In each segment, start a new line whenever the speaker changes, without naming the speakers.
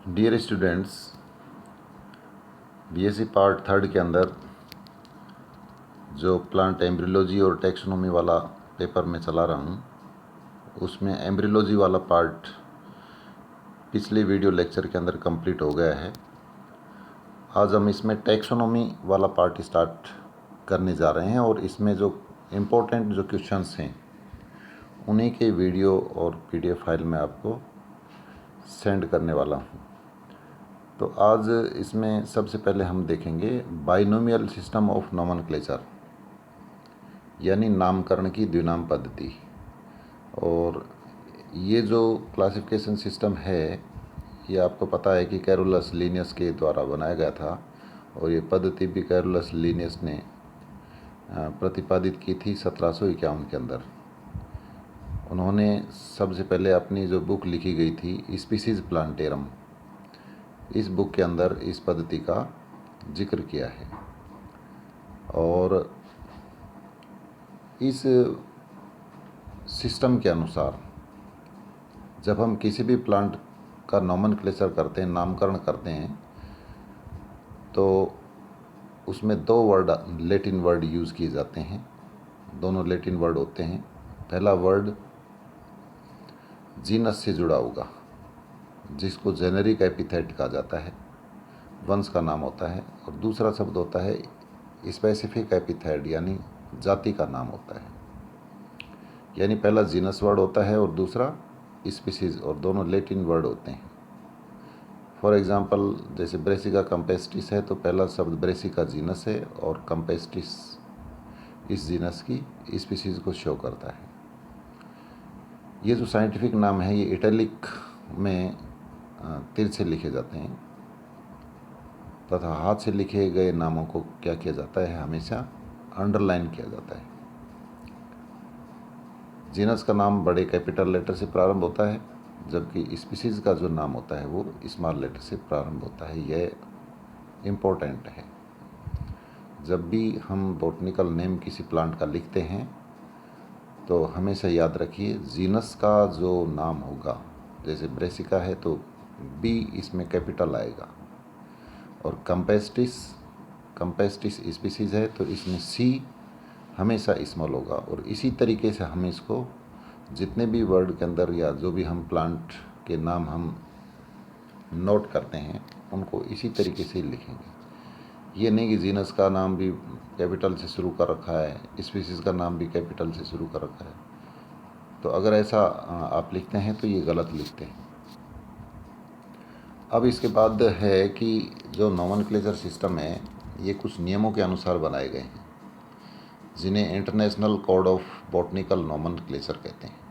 Dear students, BSc part third के अंदर जो प्लांट एम्ब्रियोलॉजी और टैक्सोनॉमी वाला पेपर में चला रहा हूँ, उसमें एम्ब्रियोलॉजी वाला पार्ट पिछले वीडियो लेक्चर के अंदर कंप्लीट हो गया है। आज हम इसमें टैक्सोनॉमी वाला पार्ट स्टार्ट करने जा रहे हैं और इसमें जो इम्पोर्टेंट जो क्वेश्चंस हैं उन्हीं के वीडियो और पीडीएफ फाइल में आपको सेंड करने वाला हूँ। तो आज इसमें सबसे पहले हम देखेंगे बाइनोमियल सिस्टम ऑफ नोमेनक्लेचर, यानी नामकरण की द्विनाम पद्धति। और ये जो क्लासिफिकेशन सिस्टम है ये आपको पता है कि कैरोलस लीनियस के द्वारा बनाया गया था और ये पद्धति भी कैरोलस लीनियस ने प्रतिपादित की थी 1751 के अंदर। उन्होंने सबसे पहले अपनी जो बुक लिखी गई थी स्पीसीज प्लांटेरम, इस बुक के अंदर इस पद्धति का जिक्र किया है। और इस सिस्टम के अनुसार जब हम किसी भी प्लांट का नोमेनक्लेचर करते हैं, नामकरण करते हैं, तो उसमें दो वर्ड लैटिन वर्ड यूज़ किए जाते हैं। दोनों लैटिन वर्ड होते हैं। पहला वर्ड जीनस से जुड़ा होगा, जिसको जेनेरिक एपिथेट कहा जाता है, वंश का नाम होता है। और दूसरा शब्द होता है स्पेसिफिक एपिथेट, यानी जाति का नाम होता है। यानी पहला जीनस वर्ड होता है और दूसरा स्पीसीज, और दोनों लैटिन वर्ड होते हैं। फॉर एग्जांपल, जैसे ब्रेसिका कंपेस्टिस है तो पहला शब्द ब्रेसिका जीनस है और कंपेस्टिस इस जीनस की स्पीसीज को शो करता है। ये जो साइंटिफिक नाम है ये इटैलिक में तिरछे लिखे जाते हैं, तथा हाथ से लिखे गए नामों को क्या किया जाता है, हमेशा अंडरलाइन किया जाता है। जीनस का नाम बड़े कैपिटल लेटर से प्रारंभ होता है, जबकि स्पीसीज का जो नाम होता है वो स्मॉल लेटर से प्रारंभ होता है। यह इम्पोर्टेंट है। जब भी हम बॉटनिकल नेम किसी प्लांट का लिखते हैं तो हमेशा याद रखिए जीनस का जो नाम होगा, जैसे ब्रेसिका है तो बी इसमें कैपिटल आएगा, और कंपेस्टिस स्पीसीज है तो इसमें सी हमेशा स्मॉल होगा। और इसी तरीके से हम इसको जितने भी वर्ड के अंदर या जो भी हम प्लांट के नाम हम नोट करते हैं उनको इसी तरीके से ही लिखेंगे। ये नहीं कि जीनस का नाम भी कैपिटल से शुरू कर रखा है, स्पीसीज का नाम भी कैपिटल से शुरू कर रखा है, तो अगर ऐसा आप लिखते हैं तो ये गलत लिखते हैं। अब इसके बाद है कि जो नोमेनक्लेचर सिस्टम है ये कुछ नियमों के अनुसार बनाए गए हैं, जिन्हें international code of botanical nomenclature कहते हैं।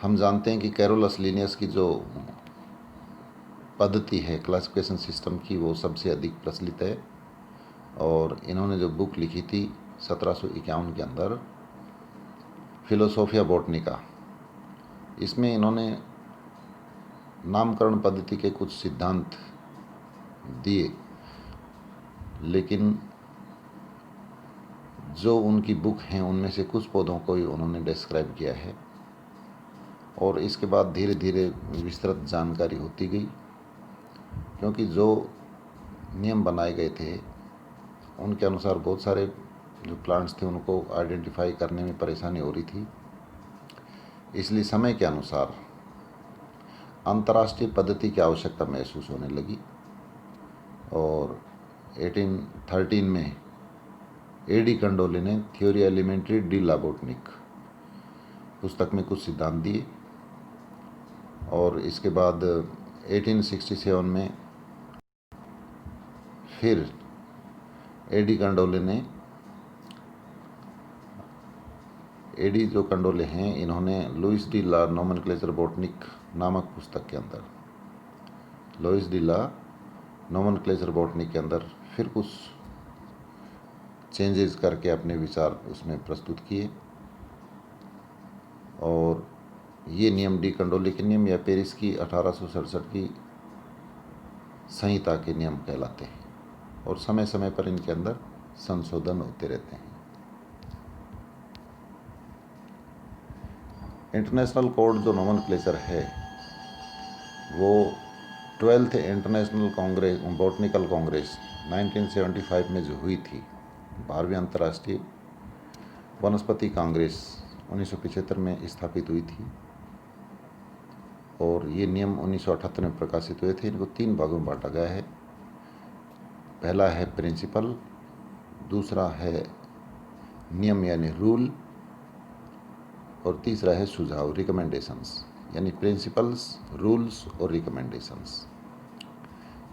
हम जानते हैं कि कैरोलस लीनियस की जो पद्धति है क्लासिफिकेशन सिस्टम की वो सबसे अधिक प्रचलित है, और इन्होंने जो बुक लिखी थी 1751 के अंदर, फिलोसोफिया बॉटनिका, इसमें इन्होंने नामकरण पद्धति के कुछ सिद्धांत दिए, लेकिन जो उनकी बुक हैं उनमें से कुछ पौधों को ही उन्होंने डिस्क्राइब किया है। और इसके बाद धीरे धीरे विस्तृत जानकारी होती गई, क्योंकि जो नियम बनाए गए थे उनके अनुसार बहुत सारे जो प्लांट्स थे उनको आइडेंटिफाई करने में परेशानी हो रही थी। इसलिए समय के अनुसार अंतर्राष्ट्रीय पद्धति की आवश्यकता महसूस होने लगी, और 1813 में एडी कंडोले ने थ्योरी एलिमेंट्री डी ला बोटनिक पुस्तक में कुछ सिद्धांत दिए। और इसके बाद 1867 में फिर एडी जो कंडोले हैं इन्होंने लुइस डी ला नोमेनक्लेचर बॉटनिक नामक पुस्तक के अंदर, लुइस डी ला नोमेनक्लेचर बॉटनिक के अंदर फिर कुछ चेंजेस करके अपने विचार उसमें प्रस्तुत किए। और ये नियम डी कंडोले के नियम या पेरिस की 1867 की संहिता के नियम कहलाते हैं, और समय समय पर इनके अंदर संशोधन होते रहते हैं। इंटरनेशनल कोड जो नोमेनक्लेचर है वो 12th international Congress botanical Congress 1975 में जो हुई थी, 12वीं अंतर्राष्ट्रीय वनस्पति कांग्रेस 1975 में स्थापित हुई थी और ये नियम 1978 में प्रकाशित हुए थे। इनको 3 भागों में बांटा गया है। पहला है प्रिंसिपल, दूसरा है नियम यानी रूल, और तीसरा है सुझाव रिकमेंडेशंस, यानी प्रिंसिपल्स, रूल्स और रिकमेंडेशंस।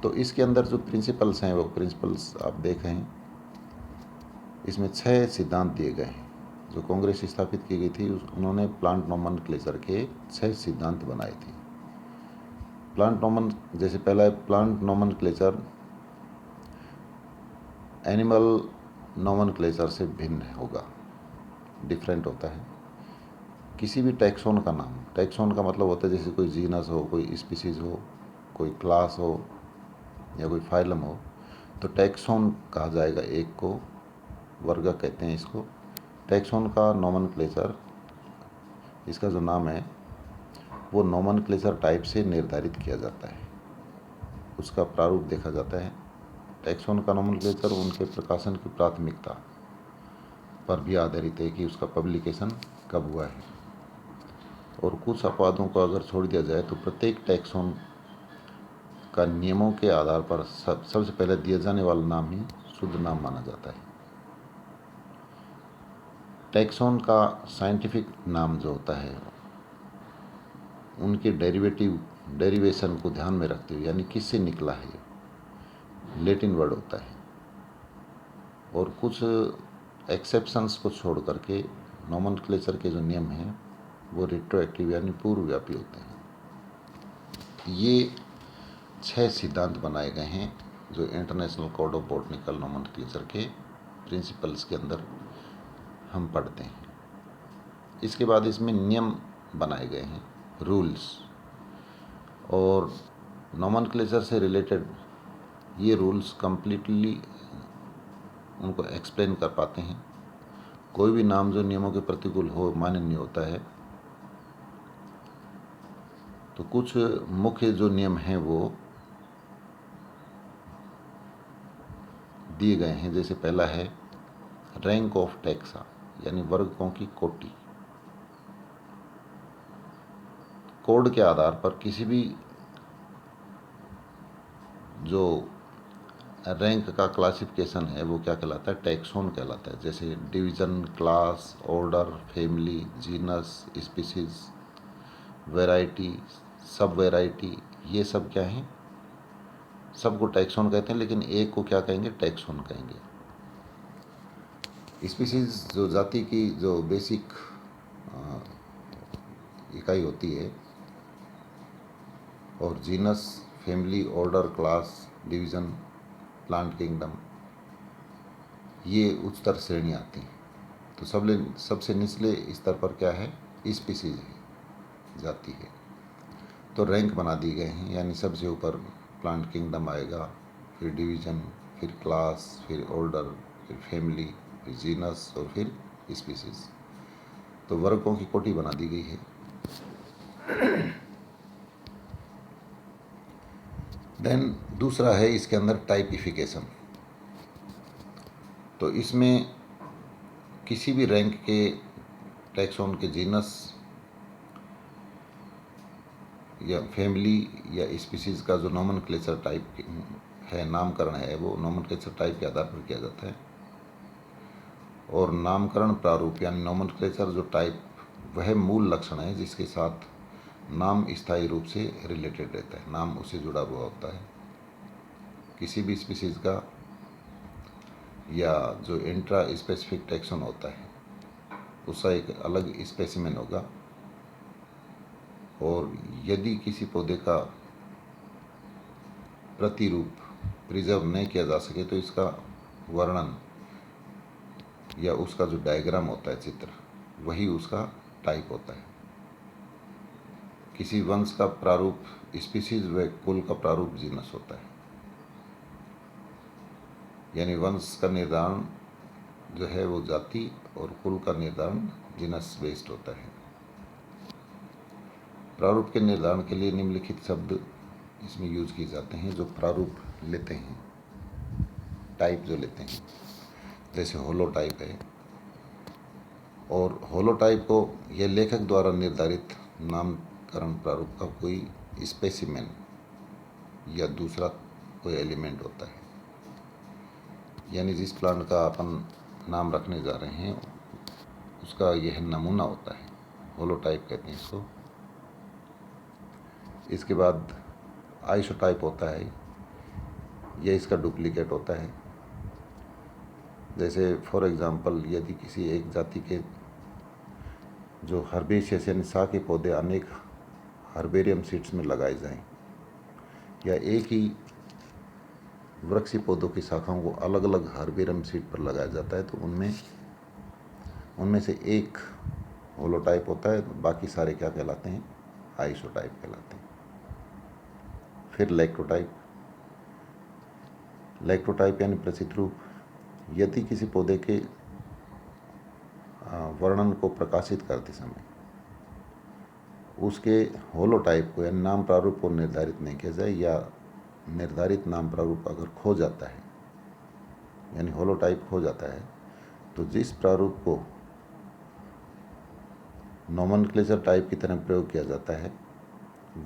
तो इसके अंदर जो प्रिंसिपल्स हैं, वो प्रिंसिपल्स आप देख रहे हैं, इसमें 6 सिद्धांत दिए गए हैं। जो कांग्रेस स्थापित की गई थी उन्होंने प्लांट नोमेनक्लेचर के 6 सिद्धांत बनाए थे। जैसे पहला है प्लांट नोमेनक्लेचर एनिमल नोमेनक्लेचर से भिन्न होगा, डिफरेंट होता है। किसी भी टैक्सोन का नाम, टैक्सोन का मतलब होता है जैसे कोई जीनस हो, कोई स्पीसीज हो, कोई क्लास हो या कोई फाइलम हो, तो टैक्सोन कहा जाएगा। एक को वर्ग कहते हैं इसको। टैक्सोन का नोमेनक्लेचर, इसका जो नाम है वो नोमेनक्लेचर टाइप से निर्धारित किया जाता है, उसका प्रारूप देखा जाता है। टैक्सोन का नोमेनक्लेचर उनके प्रकाशन की प्राथमिकता पर भी आधारित है कि उसका पब्लिकेशन कब हुआ है। और कुछ अपवादों को अगर छोड़ दिया जाए तो प्रत्येक टैक्सोन का नियमों के आधार पर सबसे पहले दिया जाने वाला नाम ही शुद्ध नाम माना जाता है। टैक्सोन का साइंटिफिक नाम जो होता है उनके डेरिवेशन को ध्यान में रखते हुए, यानी किससे निकला है, लैटिन वर्ड होता है। और कुछ एक्सेप्शंस को छोड़ करके नोमेनक्लेचर के जो नियम हैं वो रिट्रोएक्टिव यानी पूर्वव्यापी होते हैं। ये 6 सिद्धांत बनाए गए हैं जो international code of botanical nomenclature के प्रिंसिपल्स के अंदर हम पढ़ते हैं। इसके बाद इसमें नियम बनाए गए हैं, रूल्स, और नोमेनक्लेचर से रिलेटेड ये रूल्स कंप्लीटली उनको एक्सप्लेन कर पाते हैं। कोई भी नाम जो नियमों के प्रतिकूल हो मान्य नहीं होता है। तो कुछ मुख्य जो नियम हैं वो दिए गए हैं। जैसे पहला है रैंक ऑफ टैक्सा, यानी वर्गों की कोटि। कोड के आधार पर किसी भी जो रैंक का क्लासिफिकेशन है वो क्या कहलाता है, टैक्सोन कहलाता है। जैसे division, class, order, family, genus, species, variety, सब वैरायटी, ये सब क्या हैं, सबको टैक्सोन कहते हैं, लेकिन एक को क्या कहेंगे, टैक्सोन कहेंगे। स्पीसीज जो जाति की जो बेसिक इकाई होती है, और genus, family, order, class, division, plant kingdom, ये उच्चतर श्रेणी आती हैं। तो सबसे निचले स्तर पर क्या है, स्पीसीज है, जाति है। तो रैंक बना दी गए हैं, यानी सबसे ऊपर प्लांट किंगडम आएगा, फिर डिवीज़न, फिर क्लास, फिर ऑर्डर, फिर फैमिली, फिर जीनस और फिर स्पीसीज। तो वर्गों की कोटि बना दी गई है। देन दूसरा है इसके अंदर टाइपिफिकेशन। तो इसमें किसी भी रैंक के टैक्सोन के जीनस या फैमिली या स्पीसीज का जो नोमेनक्लेचर टाइप है, नामकरण है, वो नोमेनक्लेचर टाइप के आधार पर किया जाता है। और नामकरण प्रारूप यानी नोमेनक्लेचर जो टाइप, वह मूल लक्षण है जिसके साथ नाम स्थायी रूप से रिलेटेड रहता है, नाम उससे जुड़ा हुआ होता है। किसी भी स्पीसीज का या जो इंट्रा स्पेसिफिक टैक्सोन होता है उसका एक अलग स्पेसिमेन होगा। और यदि किसी पौधे का प्रतिरूप प्रिजर्व नहीं किया जा सके तो इसका वर्णन या उसका जो डायग्राम होता है, चित्र, वही उसका टाइप होता है। किसी वंश का प्रारूप स्पीसीज व कुल का प्रारूप जीनस होता है। यानी वंश का निर्धारण जो है वो जाति और कुल का निर्धारण जीनस बेस्ड होता है। प्रारूप के निर्धारण के लिए निम्नलिखित शब्द इसमें यूज किए जाते हैं जो प्रारूप लेते हैं, टाइप जो लेते हैं। जैसे होलो टाइप है, और होलो टाइप को यह लेखक द्वारा निर्धारित नामकरण प्रारूप का कोई स्पेसिमेन या दूसरा कोई एलिमेंट होता है, यानी जिस प्लांट का अपन नाम रखने जा रहे हैं उसका यह नमूना होता है, होलो टाइप कहते हैं इसको। इसके बाद आइसोटाइप होता है, यह इसका डुप्लीकेट होता है। जैसे फॉर एग्जांपल, यदि किसी एक जाति के जो हर्बेशियस यानी शाह के पौधे अनेक हर्बेरियम सीड्स में लगाए जाएं, या एक ही वृक्षी पौधों की शाखाओं को अलग अलग हर्बेरियम सीड पर लगाया जाता है, तो उनमें से एक होलोटाइप होता है, तो बाकी सारे क्या कहलाते हैं? आइसोटाइप कहलाते हैं। फिर लैक्टोटाइप यानी प्रसिद्ध रूप, यदि किसी पौधे के वर्णन को प्रकाशित करते समय उसके होलोटाइप को या नाम प्रारूप को निर्धारित नहीं किया जाए, या निर्धारित नाम प्रारूप अगर खो जाता है यानी होलोटाइप खो जाता है, तो जिस प्रारूप को नोमेनक्लेचर टाइप की तरह प्रयोग किया जाता है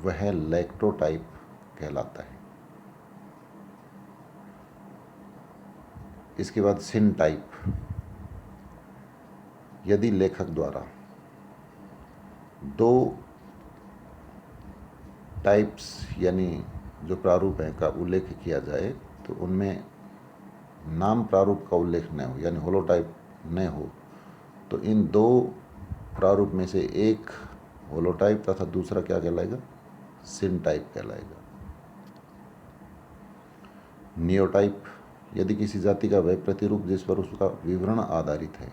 वह लैक्टोटाइप कहलाता है। इसके बाद सिन टाइप, यदि लेखक द्वारा दो टाइप्स यानी जो प्रारूप हैं का उल्लेख किया जाए, तो उनमें नाम प्रारूप का उल्लेख न हो यानी होलोटाइप न हो, तो इन दो प्रारूप में से एक होलोटाइप तथा दूसरा क्या कहलाएगा? सिन टाइप कहलाएगा। नियोटाइप, यदि किसी जाति का वह प्रतिरूप जिस पर उसका विवरण आधारित है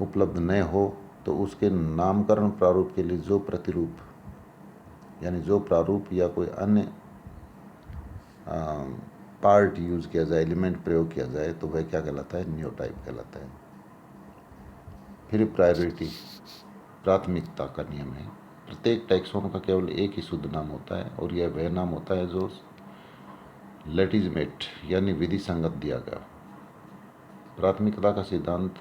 उपलब्ध न हो, तो उसके नामकरण प्रारूप के लिए जो प्रतिरूप यानी जो प्रारूप या कोई अन्य पार्ट यूज किया जाए, एलिमेंट प्रयोग किया जाए, तो वह क्या कहलाता है? नियोटाइप कहलाता है। फिर प्रायोरिटी, प्राथमिकता का नियम है। प्रत्येक टैक्सोन का केवल एक ही शुद्ध नाम होता है, और यह वह नाम होता है जो लेटिजमेट यानी विधि संगत दिया गया। प्राथमिकता का सिद्धांत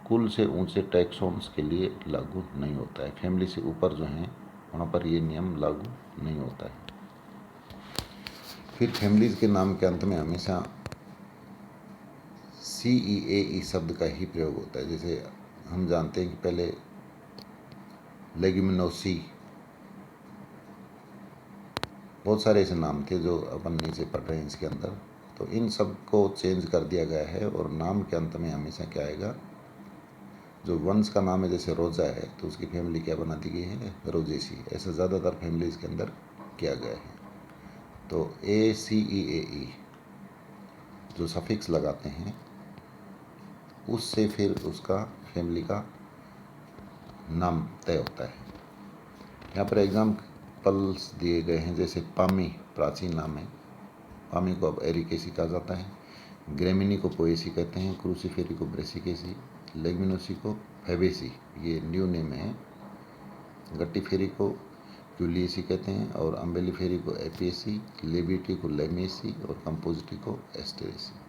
कुल से ऊंचे टैक्सोन्स के लिए लागू नहीं होता है। फैमिली से ऊपर जो हैं वहाँ पर ये नियम लागू नहीं होता है। फिर फैमिलीज के नाम के अंत में हमेशा CEAE शब्द का ही प्रयोग होता है। जैसे हम जानते हैं कि पहले लेग्यूमिनोसी, बहुत सारे ऐसे नाम थे जो अपन नीचे पढ़ रहे हैं इसके अंदर, तो इन सब को चेंज कर दिया गया है, और नाम के अंत में हमेशा क्या आएगा? जो वंश का नाम है, जैसे रोजा है तो उसकी फैमिली क्या बना दी गई है? रोजेसी। ऐसा ज़्यादातर फैमिलीज के अंदर किया गया है। तो ACEAE जो सफिक्स लगाते हैं उससे फिर उसका फैमिली का नाम तय होता है। यहाँ पर एग्जाम्पल्स दिए गए हैं, जैसे पामी प्राचीन नाम है, पामी को अब एरिकेसी कहा जाता है, ग्रेमिनी को पोएसी कहते हैं, क्रूसीफेरी को ब्रेसिकेसी, लेग्मिनोसी को फेबेसी, ये न्यू नेम है, गट्टीफेरी को क्यूलिएसी कहते हैं, और अम्बेलीफेरी को एपिएसी, लेबिटी को लेमेसी, और कंपोजिटी को एस्टेरेसी।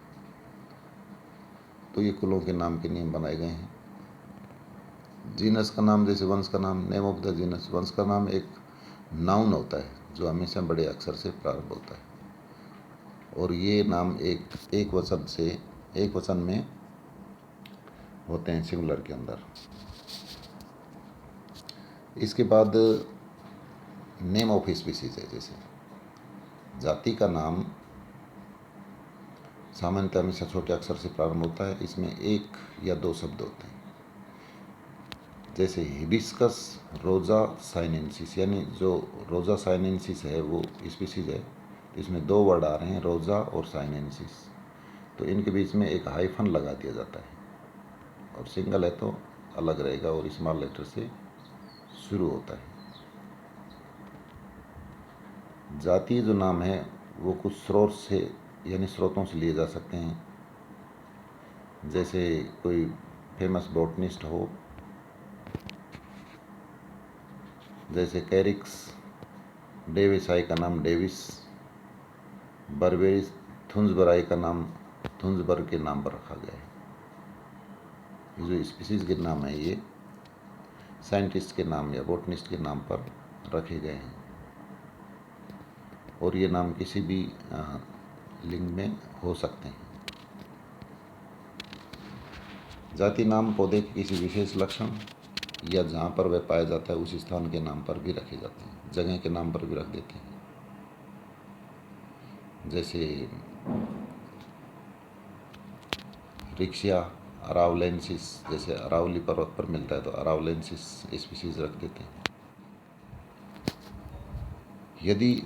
तो ये कुलों के नाम के नियम बनाए गए हैं। जीनस का नाम, जैसे वंश का नाम, नेम ऑफ द जीनस, वंश का नाम एक नाउन होता है जो हमेशा बड़े अक्षर से प्रारंभ होता है, और ये नाम एक वचन में होते हैं सिंगुलर के अंदर। इसके बाद नेम ऑफ स्पीसीज है, जैसे जाति का नाम सामान्यतः हमेशा छोटे अक्षर से प्रारंभ होता है, इसमें एक या दो शब्द होते हैं। जैसे हिबिस्कस रोजा साइनेंसिस, यानी जो रोजा साइनेंसिस है वो स्पीसीज है, इसमें दो वर्ड आ रहे हैं, रोजा और साइनेंसिस, तो इनके बीच में एक हाइफन लगा दिया जाता है, और सिंगल है तो अलग रहेगा और स्मॉल लेटर से शुरू होता है। जातीय जो नाम है वो कुछ स्रोत से यानी स्रोतों से लिए जा सकते हैं। जैसे कोई फेमस बॉटनिस्ट हो जैसे कैरिक्स डेविसाई का नाम डेविस, बर्बेरिस थुन्सबराई का नाम थुन्सबर्ग के नाम पर रखा गया है। जो स्पीसीज़ के नाम है ये साइंटिस्ट के नाम या बोटनिस्ट के नाम पर रखे गए हैं और ये नाम किसी भी लिंग में हो सकते हैं। जाति नाम पौधे के किसी विशेष लक्षण या जहाँ पर वह पाया जाता है उस स्थान के नाम पर भी रखे जाते हैं, जगह के नाम पर भी रख देते हैं। जैसे रिक्शिया अरावलेंसिस, जैसे अरावली पर्वत पर मिलता है तो अरावलेंसिस स्पीसीज रख देते हैं। यदि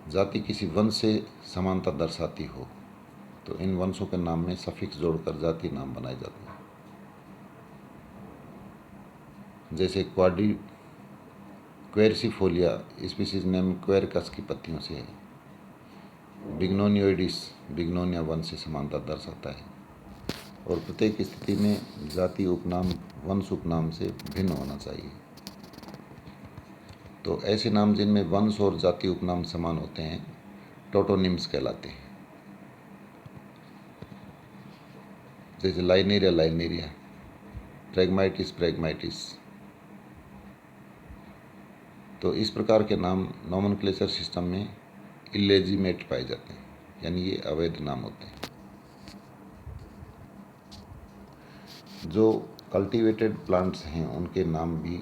जाति किसी वंश से समानता दर्शाती हो तो इन वंशों के नाम में सफिक्स जोड़कर जाति नाम बनाए जाते हैं। जैसे क्वेरसिफोलिया स्पीसीज नेम क्वेरकस की पत्तियों से है। बिग्नोनियोइडिस बिग्नोनिया वंश से समानता दर्शाता है और प्रत्येक स्थिति में जाति उपनाम वंश उपनाम से भिन्न होना चाहिए। तो ऐसे नाम जिनमें वंश और जाति उपनाम समान होते हैं टोटोनिम्स कहलाते हैं। जैसे लाइनेरिया लाइनेरिया, प्रेगमाइटिस प्रेगमाइटिस। तो इस प्रकार के नाम नोमेनक्लेचर सिस्टम में इलेजिमेट पाए जाते हैं, यानी ये अवैध नाम होते हैं। जो कल्टीवेटेड प्लांट्स हैं उनके नाम भी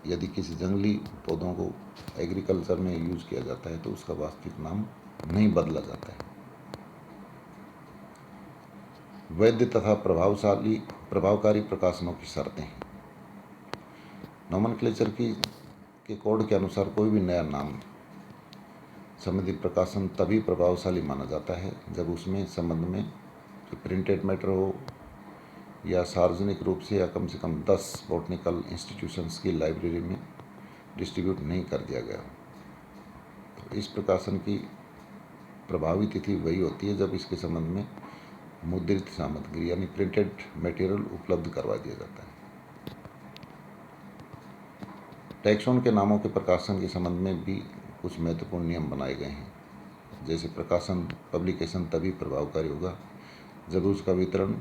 यदि किसी जंगली पौधों को एग्रीकल्चर में यूज किया जाता है तो उसका वास्तविक नाम नहीं बदला जाता है। वैध तथा प्रभावकारी प्रकाशनों की शर्तें। नोमेनक्लेचर के कोड के अनुसार कोई भी नया नाम संबंधी प्रकाशन तभी प्रभावशाली माना जाता है जब उसमें संबंध में प्रिंटेड मैटर हो या सार्वजनिक रूप से या कम से कम 10 बॉटनिकल इंस्टीट्यूशंस की लाइब्रेरी में डिस्ट्रीब्यूट नहीं कर दिया गया। तो इस प्रकाशन की प्रभावी तिथि वही होती है जब इसके संबंध में मुद्रित सामग्री यानी प्रिंटेड मटेरियल उपलब्ध करवा दिया जाता है। टैक्सोन के नामों के प्रकाशन के संबंध में भी कुछ महत्वपूर्ण नियम बनाए गए हैं। जैसे पब्लिकेशन तभी प्रभावकारी होगा जब उसका वितरण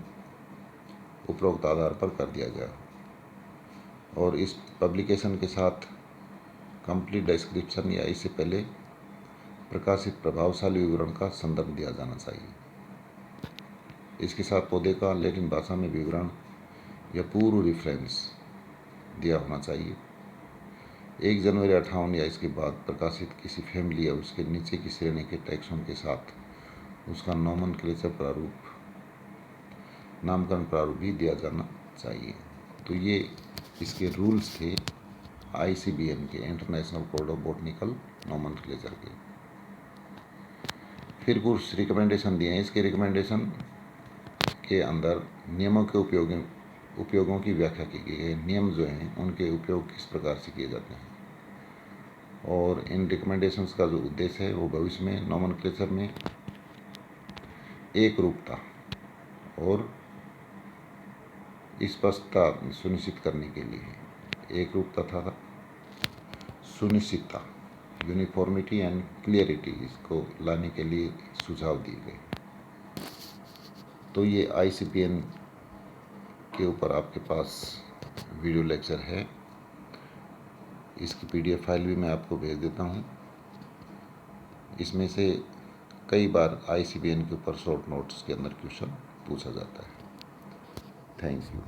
उपरोक्त आधार पर कर दिया गया और इस पब्लिकेशन के साथ कंप्लीट डिस्क्रिप्शन या इससे पहले प्रकाशित प्रभावशाली विवरण का संदर्भ दिया जाना चाहिए। इसके साथ पौधे का लैटिन भाषा में विवरण या पूर्व रेफरेंस दिया होना चाहिए। 1 जनवरी 58 या इसके बाद प्रकाशित किसी फैमिली या उसके नीचे की श्रेणी के टैक्सोन के साथ उसका नोमेनक्लेचर प्रारूप नामकरण प्रारूप भी दिया जाना चाहिए। तो ये इसके रूल्स थे ICBN के, international code of botanical nomenclature के। फिर कुछ रिकमेंडेशन दिए हैं। इसके रिकमेंडेशन के अंदर नियमों के उपयोगों की व्याख्या की गई है। नियम जो हैं उनके उपयोग किस प्रकार से किए जाते हैं और इन रिकमेंडेशंस का जो उद्देश्य है वो भविष्य में नोमेनक्लेचर में एक रूपता और स्पष्टता सुनिश्चित करने के लिए है। एक रूपता तथा सुनिश्चितता यूनिफॉर्मिटी एंड क्लियरिटी इसको लाने के लिए सुझाव दिए गए। तो ये ICBN के ऊपर आपके पास वीडियो लेक्चर है। इसकी PDF फाइल भी मैं आपको भेज देता हूँ। इसमें से कई बार ICBN के ऊपर शॉर्ट नोट्स के अंदर क्वेश्चन पूछा जाता है। Thank you.